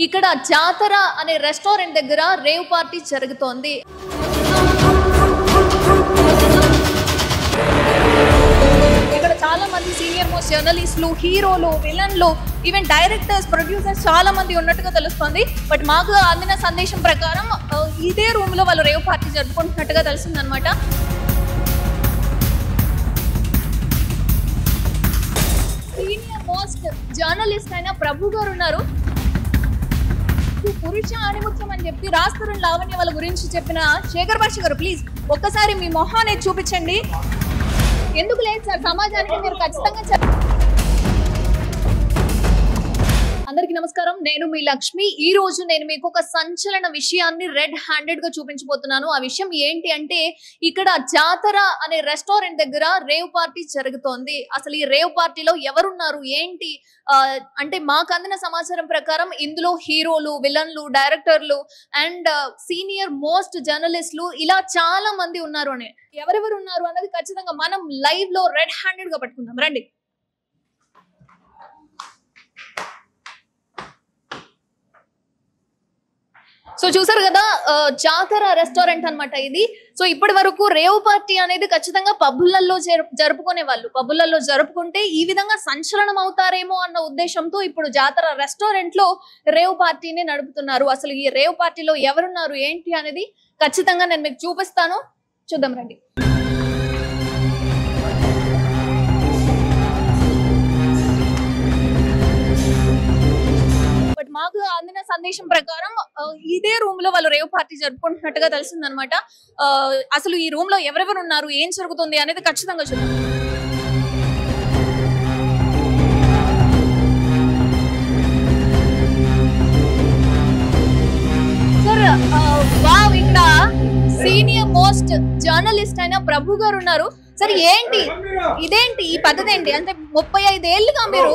ఇక్కడ జాతర అనే రెస్టారెంట్ దగ్గర రేవ్ పార్టీ జరుగుతోంది. ఇక్కడ చాలా మంది సీనియర్ మోస్ట్ జర్నలిస్టులు, హీరోలు, విలన్లు, ఈవెన్ డైరెక్టర్స్, ప్రొడ్యూసర్స్ చాలా మంది ఉన్నట్టుగా తెలుస్తుంది. బట్ మాకు అందిన సందేశం ప్రకారం ఇదే రూమ్ లో వాళ్ళు రేవ్ పార్టీ జరుపుకుంటున్నట్టుగా తెలిసిందనమాట. సీనియర్ మోస్ట్ జర్నలిస్ట్ అయిన ప్రభు గారు ఉన్నారు. పురుష ఆణిముత్యం అని చెప్పి రాస్తరుణ్ లావణ్య వాళ్ళ గురించి చెప్పిన శేఖర్ భాష గారు, ప్లీజ్ ఒక్కసారి మీ మొహాన్ని చూపించండి. ఎందుకు లేదు సార్, సమాజానికి మీరు ఖచ్చితంగా అందరికీ నమస్కారం, నేను మీ లక్ష్మి. ఈ రోజు నేను మీకు ఒక సంచలన విషయాన్ని రెడ్ హ్యాండెడ్ గా చూపించబోతున్నాను. ఆ విషయం ఏంటి అంటే, ఇక్కడ జాతర అనే రెస్టారెంట్ దగ్గర రేవ్ పార్టీ జరుగుతోంది. అసలు ఈ రేవ్ పార్టీలో ఎవరున్నారు ఏంటి అంటే, మాకు అందిన సమాచారం ప్రకారం ఇందులో హీరోలు, విలన్లు, డైరెక్టర్లు అండ్ సీనియర్ మోస్ట్ జర్నలిస్టులు ఇలా చాలా మంది ఉన్నారు అని. ఎవరెవరు ఉన్నారు అన్నది ఖచ్చితంగా మనం లైవ్ లో రెడ్ హ్యాండెడ్ గా పట్టుకుందాం. రండి. సో చూసారు కదా, జాతర రెస్టారెంట్ అన్నమాట ఇది. సో ఇప్పటి వరకు రేవ్ పార్టీ అనేది ఖచ్చితంగా పబ్బులలో జరుపుకునే వాళ్ళు. పబ్బులలో జరుపుకుంటే ఈ విధంగా సంచలనం అవుతారేమో అన్న ఉద్దేశంతో ఇప్పుడు జాతర రెస్టారెంట్ లో రేవ్ పార్టీని నడుపుతున్నారు. అసలు ఈ రేవ్ పార్టీలో ఎవరున్నారు ఏంటి అనేది ఖచ్చితంగా నేను మీకు చూపిస్తాను. చూద్దాం రండి. బట్ మాకు అందిన సందేశం ప్రకారం ఇదే రూమ్ లో వాళ్ళు రేవ్ పార్టీ జరుపుకుంటున్నట్టుగా తెలిసిందనమాట. అసలు ఈ రూమ్ లో ఎవరెవరు ఉన్నారు, ఏం జరుగుతుంది అనేది ఖచ్చితంగా చూద్దాం. సార్ వావ్, ఇక్కడ సీనియర్ మోస్ట్ జర్నలిస్ట్ అయిన ప్రభు గారు ఉన్నారు. సార్ ఏంటి ఇదేంటి ఈ పద్ధతి ఏంటి అంటే 35 ఏళ్ళుగా మీరు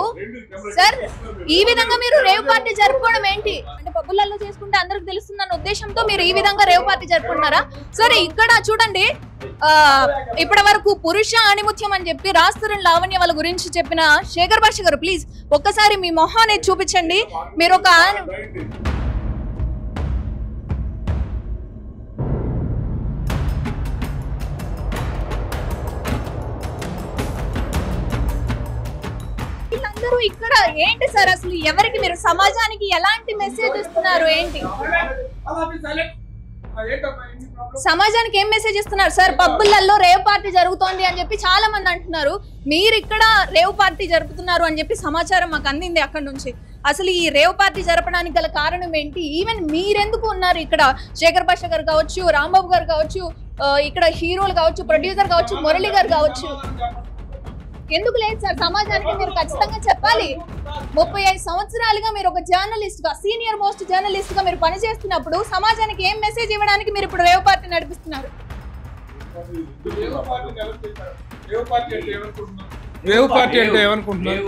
సార్ ఈ విధంగా మీరు రేవ్ పార్టీ జరుపుకోవడం ఏంటి అంటే, పబ్బులలో చేసుకుంటే అందరికి తెలుస్తుందన్న ఉద్దేశంతో మీరు ఈ విధంగా రేవ్ పార్టీ జరుపుకుంటున్నారా? సరే ఇక్కడ చూడండి, ఇప్పటి వరకు పురుష ఆణిముత్యం అని చెప్పి రాస్తరుణ్ లావణ్య వాళ్ళ గురించి చెప్పిన శేఖర్ భాష గారు, ప్లీజ్ ఒక్కసారి మీ మొహాన్ని చూపించండి. మీరు ఒక ఇక్కడ ఏంటి సార్, అసలు ఎవరికి మీరు సమాజానికి ఎలాంటి మెసేజ్ ఇస్తున్నారు ఏంటి? సమాజానికి ఏం మెసేజ్ ఇస్తున్నారు సార్? పబ్బులలో రేవ్ పార్టీ జరుగుతోంది అని చెప్పి చాలా మంది అంటున్నారు. మీరు ఇక్కడ రేవ్ పార్టీ జరుపుతున్నారు అని చెప్పి సమాచారం మాకు అందింది అక్కడ నుంచి. అసలు ఈ రేవ్ పార్టీ జరపడానికి గల కారణం ఏంటి? ఈవెన్ మీరెందుకు ఉన్నారు ఇక్కడ? శేఖర్ భాష గారు కావచ్చు, రాంబాబు గారు కావచ్చు, ఇక్కడ హీరోలు కావచ్చు, ప్రొడ్యూసర్ కావచ్చు, మురళి గారు కావచ్చు, ఎందుకు లేదు సార్? సమాజానికి మీరు ఖచ్చితంగా చెప్పాలి. 35 సంవత్సరాలుగా మీరు ఒక జర్నలిస్ట్ గా, సీనియర్ మోస్ట్ జర్నలిస్ట్ గా మీరు పనిచేస్తున్నప్పుడు సమాజానికి ఏం మెసేజ్ ఇవ్వడానికి మీరు ఇప్పుడు రేవ్ పార్టీ నడిపిస్తున్నారు? రేవ్ పార్టీ అంటే ఏమనుకుంటున్నారు?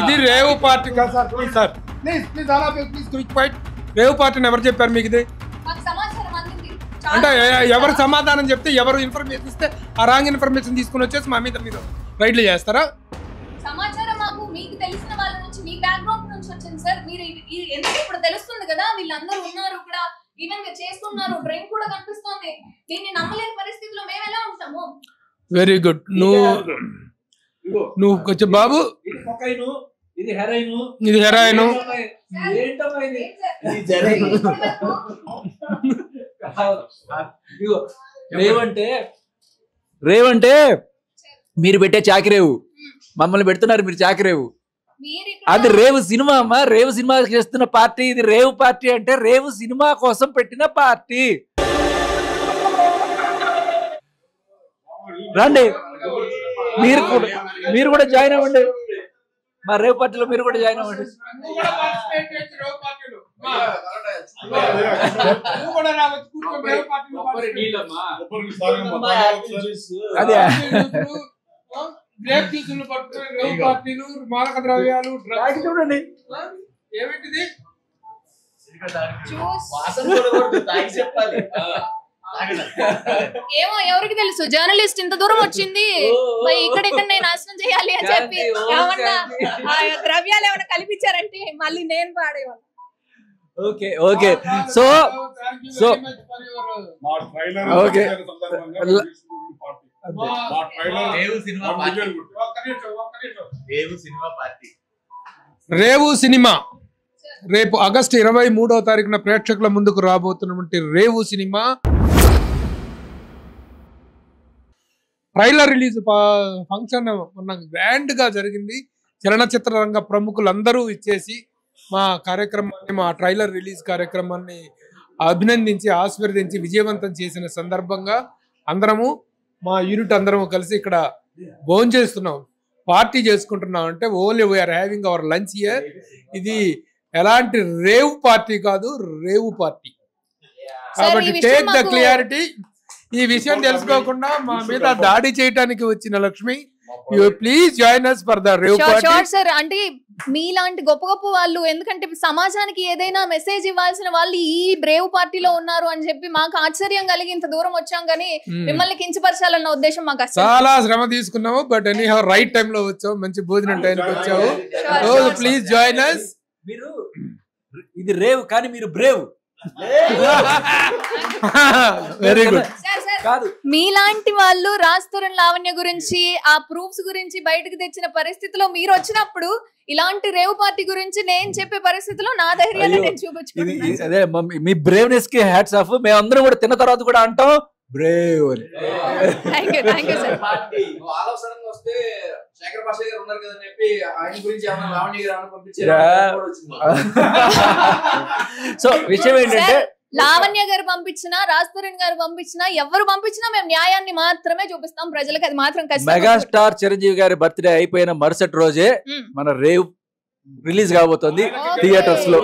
ఇది రేవ్ పార్టీ కాదు sir. Please sir, please please అలా ప్లీజ్ క్విక్ ఫైట్. రేవ్ పార్టీని ఎవరు చెప్పారు మీకు? ఇది అంటే ఎవరు సమాధానం చెప్తే, ఎవరు ఇన్ఫర్మేషన్ ఇస్తే ఆ రాంగ్ ఇన్ఫర్మేషన్ తీసుకుని వచ్చేసి మా మీద మీరు రైడ్లు చేస్తారా? సమాచారం మాకు మీకు తెలిసిన వాళ్ళ నుంచి, మీ బ్యాక్గ్రౌండ్ నుంచి వచ్చింది సార్. మీరు ఎందుకు ఇప్పుడు తెలుస్తుంది కదా, వీళ్ళందరూ ఉన్నారు ఇక్కడ, ఈవెన్ మీరు చేస్తున్నారు, డ్రింక్ కూడా కనిపిస్తుంది. దీన్ని నమ్మలేని పరిస్థితిలో మేము ఎలా ఉంటాము? Very good. నువ్వు కొంచెం బాబు, ఇది హెరాయిన్, రేవంటే మీరు పెట్టే చాకిరేవు, మమ్మల్ని పెడుతున్నారు మీరు చాకిరేవు. అది రేవు సినిమా అమ్మా, రేవు సినిమా చేస్తున్న పార్టీ ఇది. రేవు పార్టీ అంటే రేవు సినిమా కోసం పెట్టిన పార్టీ. రండి, మీరు కూడా జాయిన్ అవ్వండి, మా రేవు పార్టీలో మీరు కూడా జాయిన్ అవ్వండి. మాదక ద్రవ్యాలు చూడండి, ఏమిటిది? ఏమో ఎవరికి తెలుసు, జర్నలిస్ట్ ఇంత దూరం వచ్చింది ఇక్కడ నాశనం చేయాలి అని చెప్పి ఏమన్నా ద్రవ్యాలు ఏమైనా కల్పించారంటే మళ్ళీ నేను పాడేవాళ్ళు. Okay okay so so okay Revu సినిమా రేపు ఆగస్టు 23వ తారీఖున ప్రేక్షకుల ముందుకు రాబోతున్నటువంటి రేవు సినిమా ట్రైలర్ రిలీజ్ ఫంక్షన్ మొన్న గ్రాండ్ గా జరిగింది. చలనచిత్ర రంగ ప్రముఖులందరూ ఇచ్చేసి మా కార్యక్రమాన్ని, మా ట్రైలర్ రిలీజ్ కార్యక్రమాన్ని అభినందించి ఆశీర్వదించి విజయవంతం చేసిన సందర్భంగా అందరము మా యూనిట్ అందరము కలిసి ఇక్కడ భోజనం చేస్తున్నాం, పార్టీ చేసుకుంటున్నాం. అంటే only we're having our lunch here. ఇది ఎలాంటి రేవ్ పార్టీ కాదు, రేవు పార్టీ. కాబట్టి టేక్ ద క్లియారిటీ. ఈ విషయం తెలుసుకోకుండా మా మీద దాడి చేయడానికి వచ్చిన Lakshmi, you please join us for the rave party. Sir అంటే మీలాంటి గొప్ప గొప్ప వాళ్ళు, ఎందుకంటే సమాజానికి ఏదైనా మెసేజ్ ఇవ్వాల్సిన వాళ్ళు ఈ రేవ్ పార్టీలో ఉన్నారు అని చెప్పి మాకు ఆశ్చర్యం కలిగి ఇంత దూరం వచ్చాం. కానీ మిమ్మల్ని కించపరచాలన్న ఉద్దేశం మాకు చాలా శ్రమ తీసుకున్నాము. But any how right time లో వచ్చావు, మంచి భోజనం టైంకి వచ్చావు. Please join us. మీరు ఇది రేవ్ కానీ మీరు బ్రేవ్. Very good. కాదు, మీలాంటి వాళ్ళు రాజ్ లావణ్య గురించి ఆ ప్రూఫ్స్ గురించి బయటకు తెచ్చిన పరిస్థితిలో మీరు వచ్చినప్పుడు ఇలాంటి రేవ్ పార్టీ గురించి నేను చెప్పే పరిస్థితిలో నా ధైర్యాన్ని నేను చూపించుకుంటున్నాను. అదే మీ బ్రేవ్నెస్ కి హ్యాట్స్ ఆఫ్. మేమందరం కూడా తిన్న తర్వాత కూడా అంటాం బ్రేవ్ అని. Thank you sir. సో విషయం ఏంటంటే లావణ్య గారు పంపించినా, రాజ్ గారు పంపించినా, ఎవరు పంపించినా మేము న్యాయాన్ని మాత్రమే చూపిస్తాం ప్రజలకు. అది మాత్రం మెగాస్టార్ చిరంజీవి గారి బర్త్డే అయిపోయిన మరుసటి రోజే మన రేవ్ రిలీజ్ కాబోతోంది థియేటర్స్ లో.